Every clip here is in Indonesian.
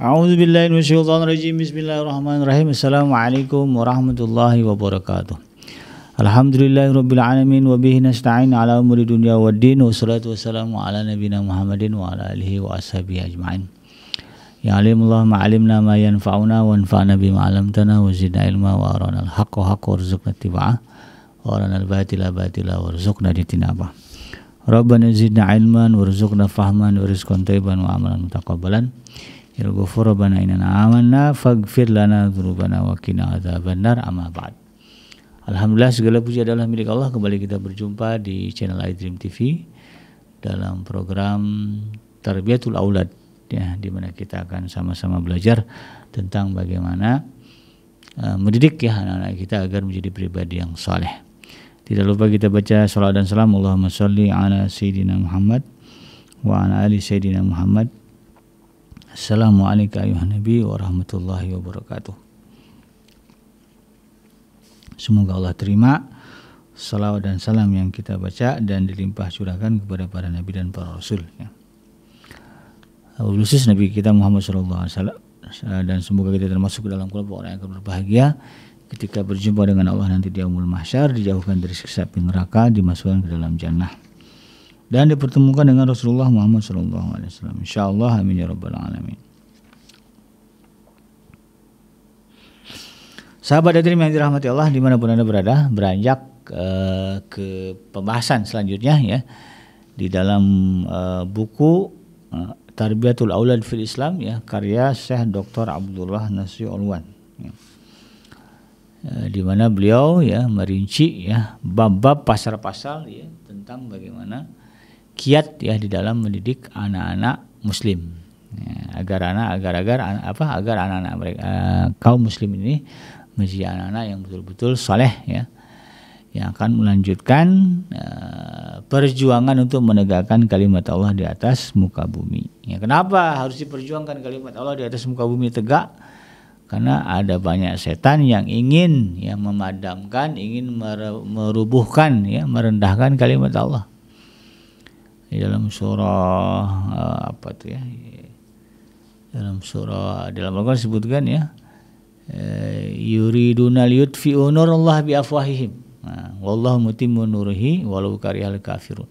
A'udzubillahi minasyaitonirrajim. Bismillahirrahmanirrahim. Assalamualaikum warahmatullahi wabarakatuh. Alhamdulillahirabbil alamin wa bihi nasta'in ala umuri dunya waddin. Wassalatu wassalamu ala nabiyyina Muhammadin wa ala alihi wa ashabihi ajma'in. Ya alimullah ma'alimna ma yanfa'una wa anfa'na bima 'allamtana wa zidna ilma wa arana al-haqqa haqqa warzuqna ittiba'ah wa arana al-batila batila warzuqna ijtinabah. Rabbana zidna ilman warzuqna fahman wa rizqan thayyiban wa amalan mutaqabbalan. Ya Ghafur Rabbana innana amanna faghfir lana dzunubana wa qina adzabannar. Amma ba'd. Alhamdulillah, segala puji adalah milik Allah. Kembali kita berjumpa di channel iDream TV dalam program Tarbiyatul Aulad, ya, di mana kita akan sama-sama belajar tentang bagaimana mendidik ya anak-anak kita agar menjadi pribadi yang saleh. Tidak lupa kita baca salawat dan salam. Allahumma sholli ala sayyidina Muhammad wa ala ali sayyidina Muhammad. Assalamualaikum ayuhan nabi wa rahmatullahi wabarakatuh. Semoga Allah terima salawat dan salam yang kita baca dan dilimpah curahkan kepada para nabi dan para rasul, ya. Khusus Nabi kita Muhammad SAW, dan semoga kita termasuk dalam kelompok orang yang akan berbahagia ketika berjumpa dengan Allah nanti di yaumul mahsyar, dijauhkan dari siksa api neraka, dimasukkan ke dalam jannah dan dipertemukan dengan Rasulullah Muhammad SAW. Insyaallah, amin ya rabbal alamin. Sahabat hadirin yang dirahmati Allah dimanapun Anda berada, beranjak ke pembahasan selanjutnya, ya, di dalam buku Tarbiyatul Aulad fil Islam, ya, karya Syekh Dr. Abdullah Nasir Alwan, ya. Di mana beliau, ya, merinci, ya, bab-bab pasal-pasal, ya, tentang bagaimana kiat, ya, di dalam mendidik anak-anak muslim, ya, agar anak-anak mereka kaum muslim ini menjadi anak-anak yang betul-betul saleh, ya, yang akan melanjutkan perjuangan untuk menegakkan kalimat Allah di atas muka bumi. Ya, kenapa harus diperjuangkan kalimat Allah di atas muka bumi tegak? Karena ada banyak setan yang ingin, ya, memadamkan, ingin merubuhkan, ya, merendahkan kalimat Allah. Di dalam surah dalam Al-Qur'an disebutkan, ya, yuriduna liyutfi'u nurallah bi afwahihim wallahu mutimmu nurihi walau karihal kafirun.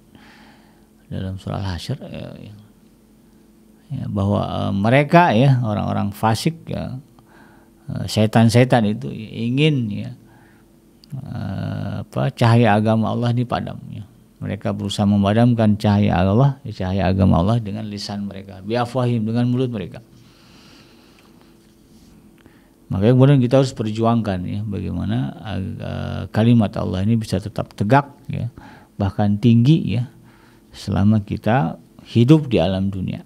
Dalam surah Al-Hasyr, ya, bahwa mereka, ya, orang-orang fasik, ya, setan-setan itu ingin, ya, cahaya agama Allah ini padam, ya. Mereka berusaha memadamkan cahaya Allah, cahaya agama Allah dengan lisan mereka, bi afwahihim, dengan mulut mereka. Makanya kemudian kita harus perjuangkan, ya, bagaimana kalimat Allah ini bisa tetap tegak, ya, bahkan tinggi, ya, selama kita hidup di alam dunia.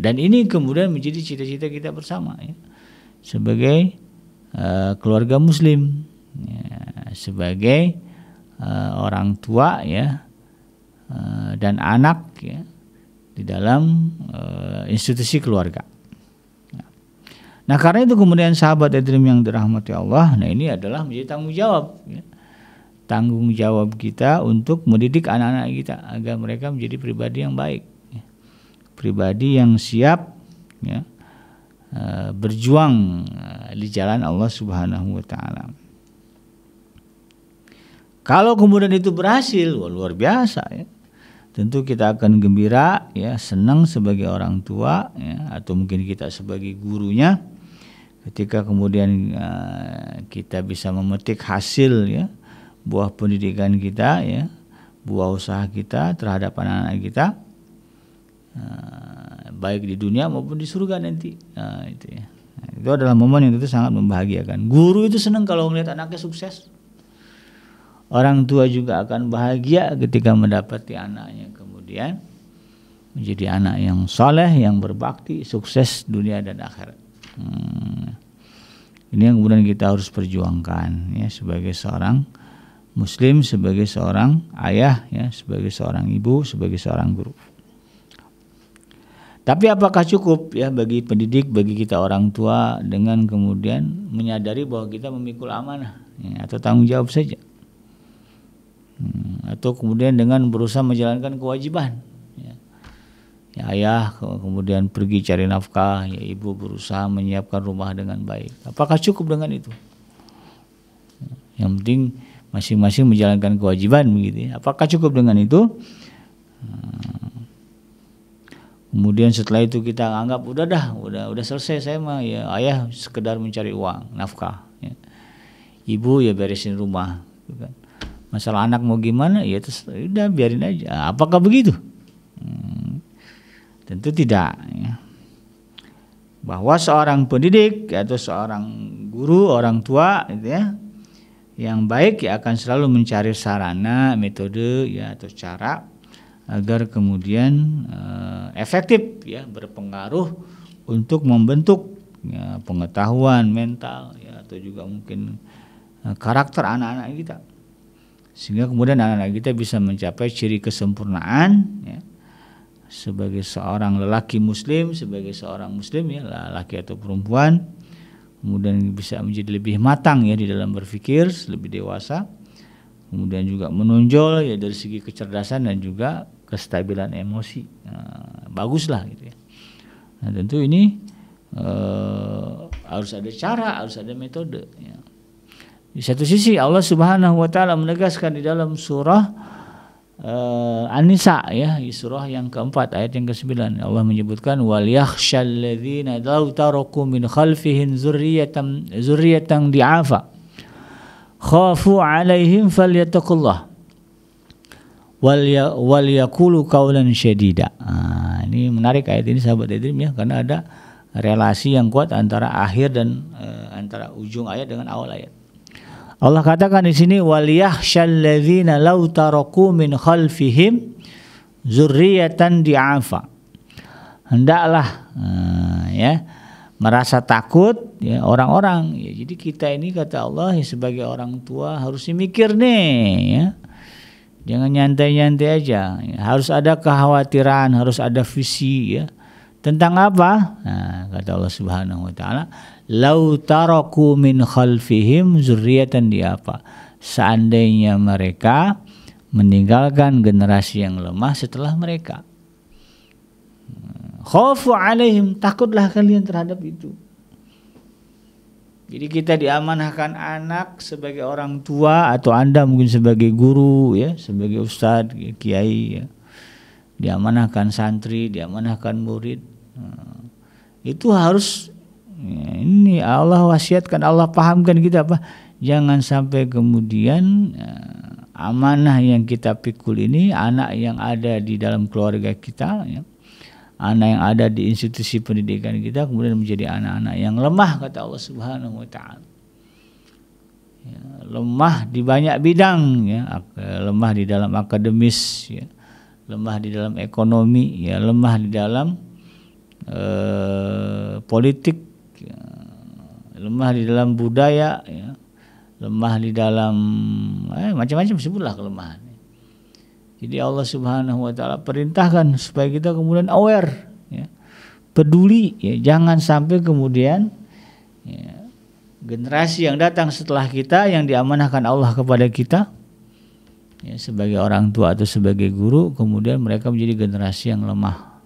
Dan ini kemudian menjadi cita-cita kita bersama, ya, sebagai keluarga muslim, ya, sebagai orang tua, ya, dan anak, ya, di dalam institusi keluarga. Nah, karena itu kemudian sahabat hadirin yang dirahmati Allah, nah ini adalah menjadi tanggung jawab, ya, tanggung jawab kita untuk mendidik anak-anak kita agar mereka menjadi pribadi yang baik, ya, pribadi yang siap, ya, berjuang di jalan Allah Subhanahu wa taala. Kalau kemudian itu berhasil, wah, luar biasa, ya. Tentu kita akan gembira, ya, senang sebagai orang tua, ya, atau mungkin kita sebagai gurunya, ketika kemudian kita bisa memetik hasil, ya, buah pendidikan kita, ya, buah usaha kita terhadap anak-anak kita, baik di dunia maupun di surga nanti. Itu, ya. Itu adalah momen yang tentu sangat membahagiakan. Guru itu senang kalau melihat anaknya sukses. Orang tua juga akan bahagia ketika mendapati anaknya kemudian menjadi anak yang saleh, yang berbakti, sukses dunia dan akhirat. Ini yang kemudian kita harus perjuangkan, ya, sebagai seorang muslim, sebagai seorang ayah, ya, sebagai seorang ibu, sebagai seorang guru. Tapi apakah cukup, ya, bagi pendidik, bagi kita orang tua dengan kemudian menyadari bahwa kita memikul amanah, ya, atau tanggung jawab saja, atau kemudian dengan berusaha menjalankan kewajiban, ya, Ya, ayah kemudian pergi cari nafkah, ya ibu berusaha menyiapkan rumah dengan baik. Apakah cukup dengan itu? Yang penting masing-masing menjalankan kewajiban begitu ya. Apakah cukup dengan itu? Kemudian setelah itu kita anggap udah selesai, saya mah ya ayah sekedar mencari uang nafkah ya. Ibu ya beresin rumah gitu kan. Masalah anak mau gimana ya terus udah biarin aja. Apakah begitu? Tentu tidak ya. Bahwa seorang pendidik atau seorang guru, orang tua gitu ya, yang baik ya akan selalu mencari sarana, metode ya atau cara agar kemudian efektif ya, berpengaruh untuk membentuk ya, pengetahuan mental ya, atau juga mungkin karakter anak-anak kita, sehingga kemudian anak-anak kita bisa mencapai ciri kesempurnaan ya, sebagai seorang lelaki muslim, sebagai seorang muslim ya, laki atau perempuan, kemudian bisa menjadi lebih matang ya di dalam berpikir, lebih dewasa, kemudian juga menonjol ya dari segi kecerdasan dan juga kestabilan emosi. Baguslah gitu ya. Nah, tentu ini harus ada cara, harus ada metode ya. Di satu sisi Allah Subhanahu wa taala menegaskan di dalam surah An-Nisa ya, surah yang keempat ayat yang ke-9, Allah menyebutkan wal yakhshal ladzina law taraku min khalfihim dzurriyyatan di'afa khafu 'alaihim falyattaqullah wal yaqulu qawlan syadida. Ini menarik ayat ini sahabat Edrim ya, karena ada relasi yang kuat antara akhir dan antara ujung ayat dengan awal ayat. Allah katakan di sini wal yakhshal ladzina law taraku min khalfihim dzurriyyatan di'afa. Hendaklah ya merasa takut ya orang-orang ya. Jadi kita ini kata Allah ya, sebagai orang tua harus mikir nih ya. Jangan nyantai-nyantai aja ya. Harus ada kekhawatiran, harus ada visi ya. Tentang apa? Nah, kata Allah Subhanahu wa taala, "Lau taraku min khalfihim dzurriyyatan di'afa." Seandainya mereka meninggalkan generasi yang lemah setelah mereka. Khafu 'alaihim, takutlah kalian terhadap itu. Jadi kita diamanahkan anak sebagai orang tua atau Anda mungkin sebagai guru ya, sebagai ustadz, kiai ya. Diamanahkan santri, diamanahkan murid. Itu harus ini Allah wasiatkan, Allah pahamkan kita apa? Jangan sampai kemudian amanah yang kita pikul ini, anak yang ada di dalam keluarga kita ya, anak yang ada di institusi pendidikan kita kemudian menjadi anak-anak yang lemah kata Allah Subhanahu wa taala. Ya, lemah di banyak bidang ya, lemah di dalam akademis ya, lemah di dalam ekonomi ya, lemah di dalam politik ya, lemah di dalam budaya ya, lemah di dalam macam-macam sebutlah kelemahan. Jadi Allah Subhanahu wa taala perintahkan supaya kita kemudian aware ya, peduli ya, jangan sampai kemudian ya, generasi yang datang setelah kita yang diamanahkan Allah kepada kita ya, sebagai orang tua atau sebagai guru, kemudian mereka menjadi generasi yang lemah.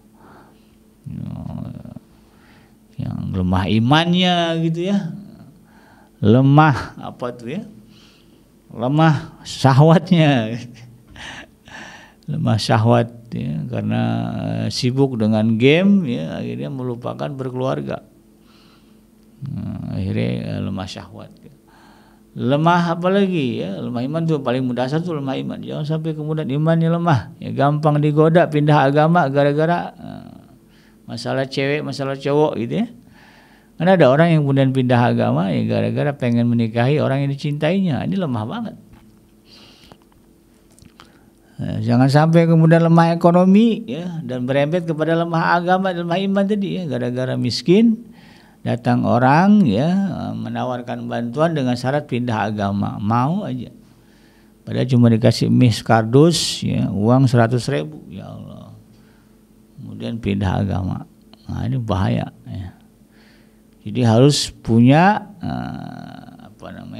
Yang lemah imannya gitu ya, lemah apa tuh ya, lemah syahwatnya, lemah syahwat ya, karena sibuk dengan game ya, akhirnya melupakan berkeluarga, akhirnya lemah syahwat. Lemah apa lagi ya, lemah iman tuh paling mendasar tuh lemah iman. Jangan sampai kemudian imannya lemah ya, gampang digoda pindah agama gara-gara masalah cewek, masalah cowok gitu ya. Karena ada orang yang kemudian pindah agama ya gara-gara pengen menikahi orang yang dicintainya. Ini lemah banget. Jangan sampai kemudian lemah ekonomi ya, dan berembet kepada lemah agama dan lemah iman tadi ya, gara-gara miskin datang orang ya menawarkan bantuan dengan syarat pindah agama, mau aja. Padahal cuma dikasih mis kardus ya, uang 100.000 ya Allah. Kemudian pindah agama. Nah, ini bahaya ya. Jadi harus punya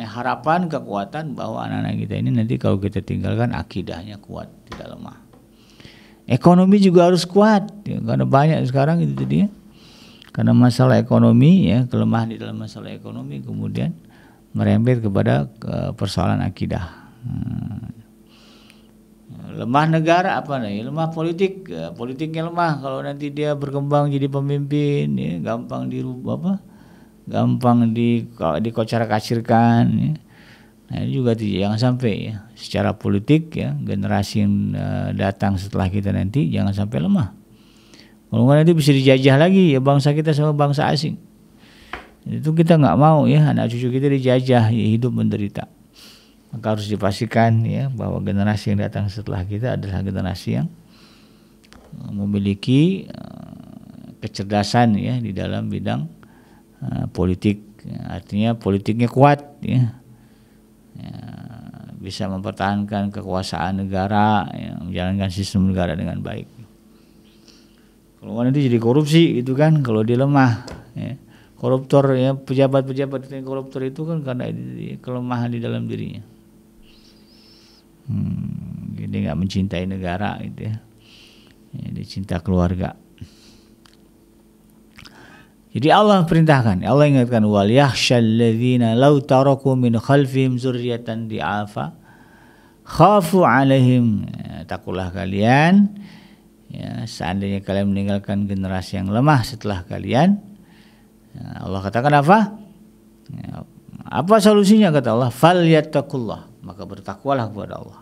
harapan, kekuatan bahwa anak-anak kita ini nanti kalau kita tinggalkan akidahnya kuat, tidak lemah. Ekonomi juga harus kuat, ya, karena banyak sekarang itu dia. Karena masalah ekonomi, ya, kelemahan di dalam masalah ekonomi kemudian merembet kepada persoalan akidah. Lemah negara apa nih? Lemah politik, politiknya lemah. Kalau nanti dia berkembang jadi pemimpin, ya, gampang dirubah gampang dikocar-kacirkan, ya. Nah, ini juga jangan sampai, ya, secara politik, ya, generasi yang datang setelah kita nanti jangan sampai lemah. Kalau nggak nanti bisa dijajah lagi, ya, bangsa kita sama bangsa asing. Itu kita nggak mau, ya, anak cucu kita dijajah, ya, hidup menderita. Maka harus dipastikan, ya, bahwa generasi yang datang setelah kita adalah generasi yang memiliki kecerdasan, ya, di dalam bidang politik. Artinya politiknya kuat, ya. Bisa mempertahankan kekuasaan negara, ya, menjalankan sistem negara dengan baik. Kalau nanti jadi korupsi itu kan, kalau dia lemah, ya. Koruptor, ya, pejabat-pejabat yang koruptor itu kan karena kelemahan di dalam dirinya. Dia nggak mencintai negara, gitu, ya. Dia cinta keluarga. Jadi Allah perintahkan, Allah ingatkan, wal yakhshal ladzina law taraku min khalfihim dzurriyyatan di'afa khafu 'alaihim. Takutlah kalian, ya, seandainya kalian meninggalkan generasi yang lemah setelah kalian. Allah katakan apa? Apa solusinya, kata Allah? Falyattaqullah, maka bertakwalah kepada Allah.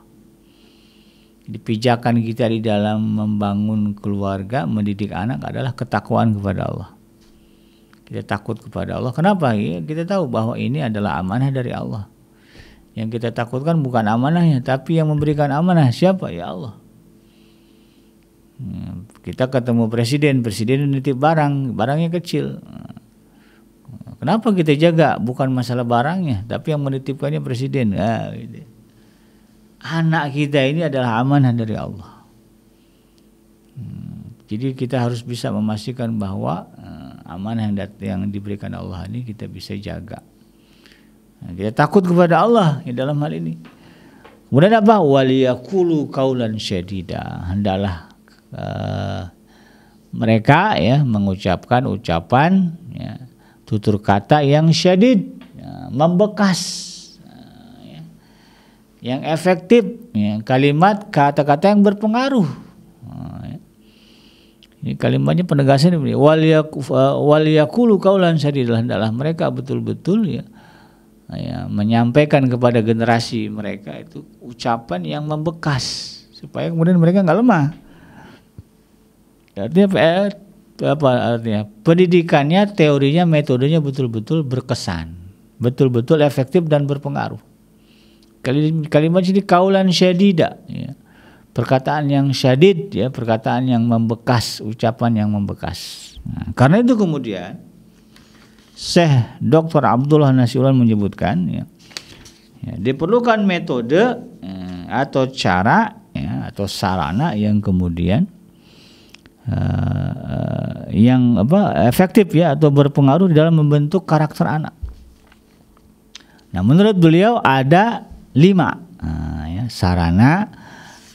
Jadi pijakan kita di dalam membangun keluarga, mendidik anak adalah ketakwaan kepada Allah. Kita takut kepada Allah. Kenapa? Ya, kita tahu bahwa ini adalah amanah dari Allah. Yang kita takutkan bukan amanahnya, tapi yang memberikan amanah siapa? Ya Allah. Kita ketemu presiden nitip barangnya kecil. Kenapa kita jaga? Bukan masalah barangnya, tapi yang menitipkannya presiden. Gitu. Anak kita ini adalah amanah dari Allah. Jadi kita harus bisa memastikan bahwa amanah yang diberikan Allah ini kita bisa jaga. Kita takut kepada Allah di dalam hal ini. Kemudian apa? Waliyaqulu qaulan syadida. Hendaklah mereka, ya, mengucapkan ucapan, ya, tutur kata yang syadid, ya, membekas, ya, yang efektif, ya, kalimat kata-kata yang berpengaruh. Ini kalimatnya penegasan ini, waliyaqulu qaulan sadida. Hendaklah mereka betul-betul, ya, menyampaikan kepada generasi mereka itu ucapan yang membekas supaya kemudian mereka nggak lemah. Artinya apa artinya? Pendidikannya, teorinya, metodenya betul-betul berkesan, betul-betul efektif dan berpengaruh. Kalimat ini qaulan syadida, ya. Perkataan yang syadid, ya, perkataan yang membekas, ucapan yang membekas. Nah, karena itu kemudian Syekh Dr. Abdullah Nasiulan menyebutkan, ya, diperlukan metode, atau cara, ya, atau sarana yang kemudian yang efektif, ya, atau berpengaruh di dalam membentuk karakter anak. Nah, menurut beliau ada 5 sarana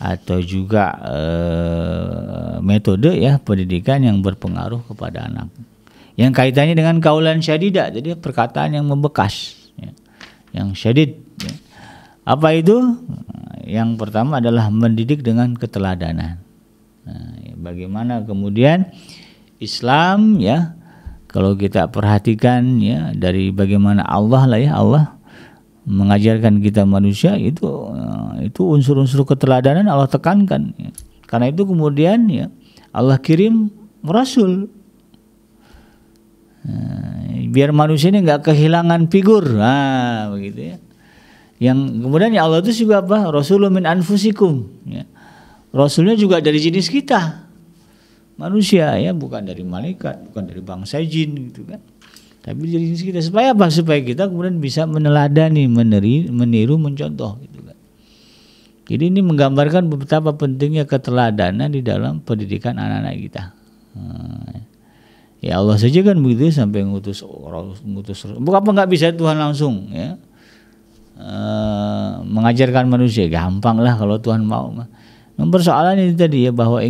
atau juga metode, ya, pendidikan yang berpengaruh kepada anak. Yang kaitannya dengan qaulan syadida, jadi perkataan yang membekas, ya, yang syadid. Ya. Apa itu? Yang pertama adalah mendidik dengan keteladanan. Nah, ya, bagaimana kemudian Islam, ya, kalau kita perhatikan, ya, dari bagaimana Allah lah, ya, Allah mengajarkan kita manusia itu unsur-unsur keteladanan Allah tekankan, ya. Karena itu kemudian, ya, Allah kirim rasul, biar manusia ini nggak kehilangan figur, begitu, ya. Yang kemudian, ya, Allah itu juga apa? Rasulun min anfusikum, ya. Rasulnya juga dari jenis kita manusia, ya, bukan dari malaikat, bukan dari bangsa jin, gitu kan. Tapi dari jenis kita, supaya apa? Supaya kita kemudian bisa meneladani, meniru, mencontoh, gitu kan. Jadi ini menggambarkan betapa pentingnya keteladanan di dalam pendidikan anak-anak kita. Ya Allah saja kan begitu, sampai ngutus. Bukan apa nggak bisa Tuhan langsung, ya, mengajarkan manusia, gampang lah kalau Tuhan mau. Persoalan itu tadi ya, bahwa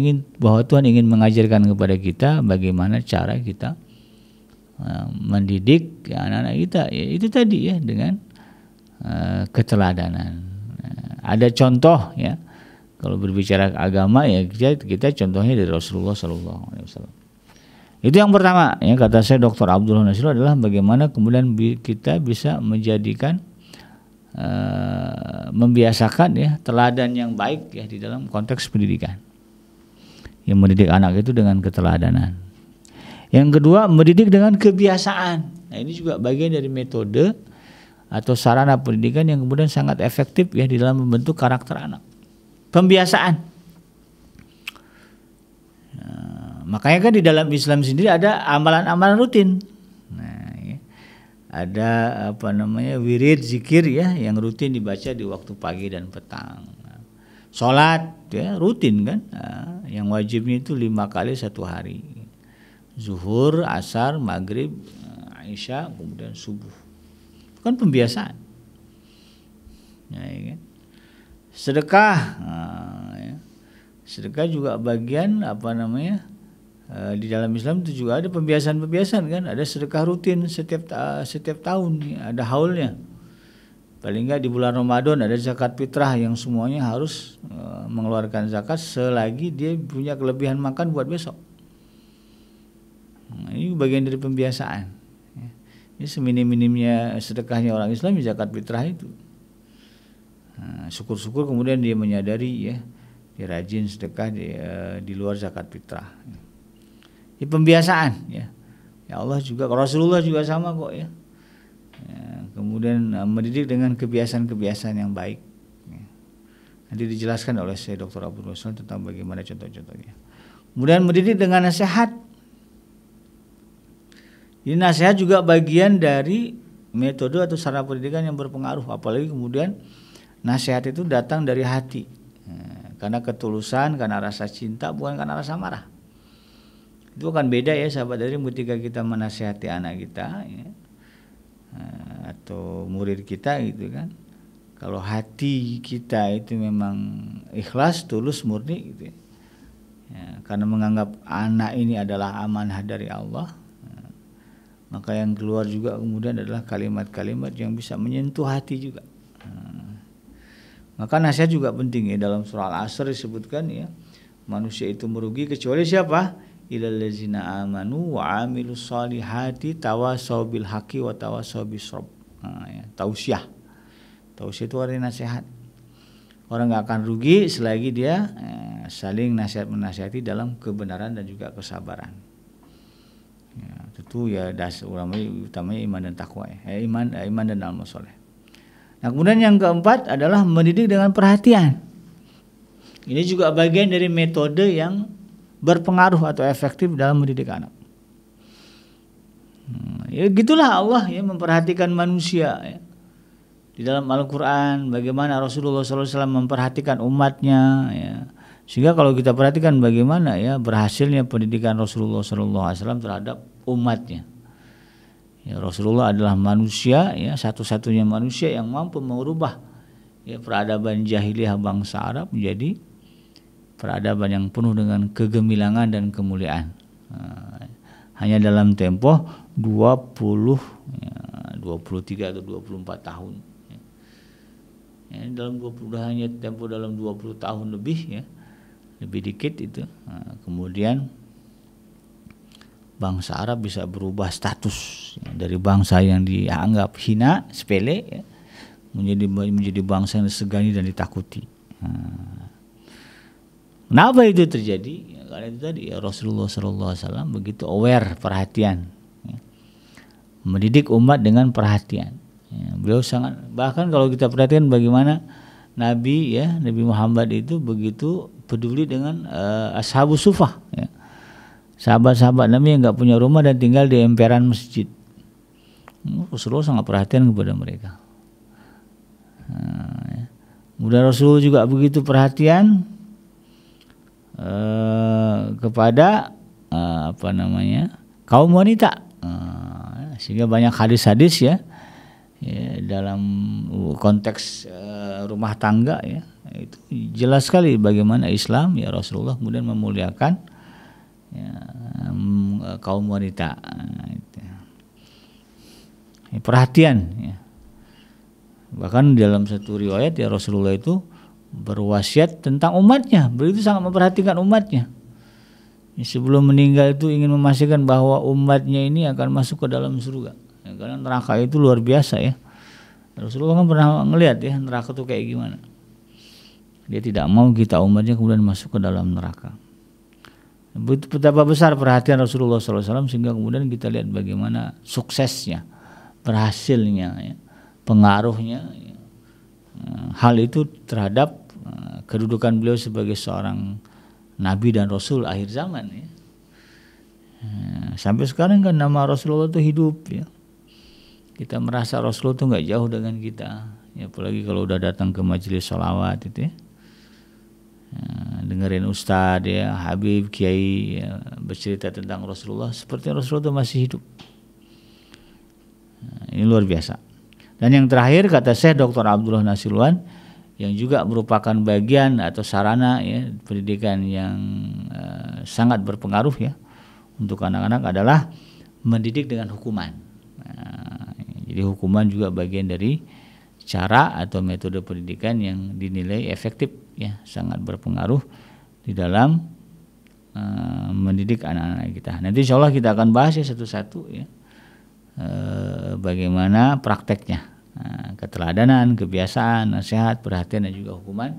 Tuhan ingin mengajarkan kepada kita bagaimana cara kita mendidik anak-anak kita, ya, itu tadi ya, dengan keteladanan. Ada contoh ya, kalau berbicara agama ya, kita contohnya dari Rasulullah SAW. Itu yang pertama ya, kata saya Dr. Abdullah Nasir, adalah bagaimana kemudian kita bisa menjadikan membiasakan ya teladan yang baik ya di dalam konteks pendidikan. Yang mendidik anak itu dengan keteladanan. Yang kedua, mendidik dengan kebiasaan. Nah, ini juga bagian dari metode atau sarana pendidikan yang kemudian sangat efektif ya di dalam membentuk karakter anak. Pembiasaan. Nah, makanya kan di dalam Islam sendiri ada amalan-amalan rutin. Nah, ya. Ada wirid, zikir ya, yang rutin dibaca di waktu pagi dan petang. Sholat ya rutin kan. Nah, yang wajibnya itu 5 kali 1 hari. Zuhur, asar, maghrib, isya, kemudian subuh. Itu kan pembiasaan. Ya, ya kan? Sedekah, ya. Sedekah juga bagian di dalam Islam itu juga ada pembiasaan-pembiasaan kan. Ada sedekah rutin setiap tahun, ya. Ada haulnya. Paling enggak di bulan Ramadan ada zakat fitrah yang semuanya harus mengeluarkan zakat selagi dia punya kelebihan makan buat besok. Nah, ini bagian dari pembiasaan. Ini seminim-minimnya sedekahnya orang Islam zakat fitrah itu. Nah, syukur-syukur kemudian dia menyadari ya, dia rajin sedekah di luar zakat fitrah. Ini pembiasaan ya. Ya Allah juga, Rasulullah juga sama kok ya. Kemudian mendidik dengan kebiasaan-kebiasaan yang baik. Ya. Nanti dijelaskan oleh saya Dr. Abdul Rasul tentang bagaimana contoh-contohnya. Kemudian mendidik dengan nasihat. Ini nasihat juga bagian dari metode atau sarana pendidikan yang berpengaruh, apalagi kemudian nasihat itu datang dari hati, karena ketulusan, karena rasa cinta, bukan karena rasa marah. Itu akan beda ya sahabat dari ketika kita menasihati anak kita ya, atau murid kita gitu kan. Kalau hati kita itu memang ikhlas, tulus, murni gitu ya, karena menganggap anak ini adalah amanah dari Allah, maka yang keluar juga kemudian adalah kalimat-kalimat yang bisa menyentuh hati juga. Maka nasihat juga penting ya. Dalam surah Al-Asr disebutkan ya, manusia itu merugi kecuali siapa? Illal ladzina amanu wa amilus solihati tawassaw bil haqqi wa tawassaw bis sabr. Ya, tausiah. Tausiah itu artinya nasihat. Orang enggak akan rugi selagi dia saling menasihati dalam kebenaran dan juga kesabaran. Ya, tentu ya dasar utamanya iman dan takwa ya. Iman dan amal soleh. Nah, kemudian yang keempat adalah mendidik dengan perhatian. Ini juga bagian dari metode yang berpengaruh atau efektif dalam mendidik anak. Ya gitulah Allah ya memperhatikan manusia ya. Di dalam Al-Quran bagaimana Rasulullah SAW memperhatikan umatnya ya. Sehingga kalau kita perhatikan bagaimana ya berhasilnya pendidikan Rasulullah SAW terhadap umatnya. Ya, Rasulullah adalah manusia ya, satu-satunya manusia yang mampu merubah ya peradaban jahiliyah bangsa Arab menjadi peradaban yang penuh dengan kegemilangan dan kemuliaan. Hanya dalam tempo 23 atau 24 tahun. Ya, dalam 20 tahun lebih ya. Lebih dikit itu. Kemudian bangsa Arab bisa berubah status ya, dari bangsa yang dianggap hina, sepele ya, menjadi bangsa yang disegani dan ditakuti. Kenapa itu terjadi? Ya, karena itu tadi ya, Rasulullah SAW begitu aware, perhatian, ya, mendidik umat dengan perhatian. Ya, beliau sangat, bahkan kalau kita perhatikan bagaimana Nabi Muhammad itu begitu peduli dengan ashabus sufah ya. Sahabat-sahabat Nabi yang enggak punya rumah dan tinggal di emperan masjid. Rasulullah sangat perhatian kepada mereka. Ya. Kemudian Rasulullah juga begitu perhatian kepada kaum wanita. Sehingga banyak hadis-hadis ya dalam konteks rumah tangga ya, itu jelas sekali bagaimana Islam ya Rasulullah kemudian memuliakan ya, kaum wanita. Perhatian ya. Bahkan dalam satu riwayat ya Rasulullah itu berwasiat tentang umatnya, beliau itu sangat memperhatikan umatnya. Sebelum meninggal itu ingin memastikan bahwa umatnya ini akan masuk ke dalam surga ya, karena neraka itu luar biasa ya. Rasulullah kan pernah ngelihat ya neraka itu kayak gimana. Dia tidak mau kita umatnya kemudian masuk ke dalam neraka. Betapa besar perhatian Rasulullah SAW sehingga kemudian kita lihat bagaimana suksesnya, berhasilnya ya, pengaruhnya ya. Hal itu terhadap kedudukan beliau sebagai seorang Nabi dan Rasul akhir zaman ya. Sampai sekarang kan nama Rasulullah itu hidup ya. Kita merasa Rasulullah itu nggak jauh dengan kita ya, apalagi kalau udah datang ke majelis sholawat itu ya. Dengerin Ustadz ya, Habib, Kiai ya, bercerita tentang Rasulullah seperti Rasulullah itu masih hidup. Ini luar biasa. Dan yang terakhir kata Syekh Dr. Abdullah Nasirwan yang juga merupakan bagian atau sarana ya, pendidikan yang sangat berpengaruh ya untuk anak-anak adalah mendidik dengan hukuman. Jadi hukuman juga bagian dari cara atau metode pendidikan yang dinilai efektif ya, sangat berpengaruh di dalam mendidik anak-anak kita. Nanti insya Allah kita akan bahas ya satu-satu ya, bagaimana prakteknya, keteladanan, kebiasaan, nasihat, perhatian dan juga hukuman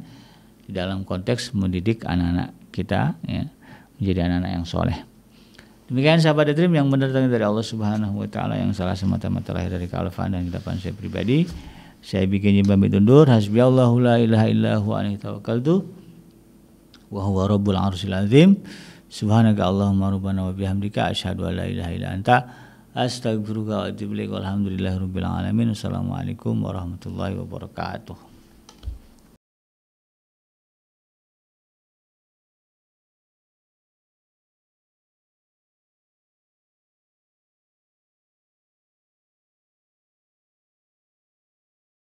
di dalam konteks mendidik anak-anak kita ya, menjadi anak-anak yang soleh. Demikian sahabat Dream yang mendatangkan dari Allah Subhanahu wa taala, yang salah semata-mata lahir dari kealfaan dan kehidupan saya pribadi. Saya bikin pamit undur. Hasbiyallahu la ilaha illa huwa alaihi tawakkaltu wa huwa rabbul arsyil azim. Subhanaka Allahumma rabbana wa bihamdika asyhadu an la ilaha illa anta astaghfiruka wa atubu ilaik. Walhamdulillahirabbil alamin. Wassalamualaikum warahmatullahi wabarakatuh.